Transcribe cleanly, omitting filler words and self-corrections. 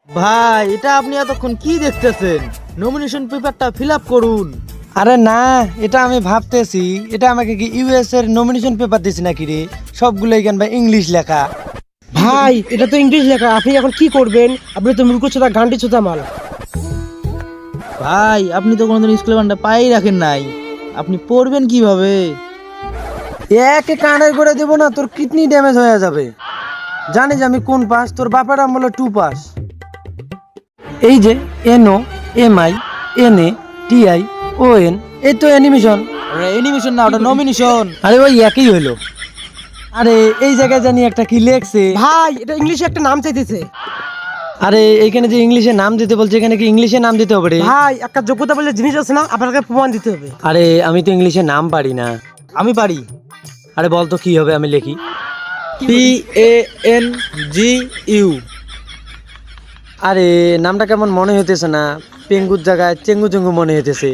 ভাই এটা আপনি এতক্ষণ কি দেখতেছেন? নমিনেশন পেপারটা ফিল আপ করুন। আরে না, এটা আমি ভাবতেছি এটা আমাকে কি ইউএস এর নমিনেশন পেপার দিছে নাকি রে? সবগুলো এখান ভাই ইংলিশ লেখা। ভাই এটা তো ইংলিশ লেখা, আপনি এখন কি করবেন? আপনি তো মূর্খ ছোটা গান্ডি ছোটা মাল। ভাই আপনি তো কোনোদিন স্কুলে বান্ডা পাই রাখেন নাই, আপনি পড়বেন কিভাবে? একে কানের করে দেবো না, তোর কিডনি ড্যামেজ হয়ে যাবে। জানিস আমি কোন পাস? তোর বাপের আম বলে 2 পাস। এই যে NO MI NA TI ON, এই তো অ্যানিমেশন। অ্যানিমেশন না, ওটা নমিনেশন। আরে ওই একই হইলো। আরে এই জায়গায় জানি একটা কি লেখছে। ভাই এটা ইংলিশে একটা নাম চাইতেছে। আরে এইখানে যে ইংলিশে নাম দিতে বলছে, এখানে কি ইংলিশে নাম দিতে হবে রে? ভাই একটা যোগ্যতা বলে জিনিস আছে না, আপনাকে প্রমাণ দিতে হবে। আরে আমি তো ইংলিশে নাম পারি না। আমি পারি। আরে বল তো কি হবে, আমি লিখি। PANGU। আরে নামটা কেমন মনে হইতেছে না? পেঙ্গুর জায়গায় চেঙ্গু চেঙ্গু মনে হইতেছে।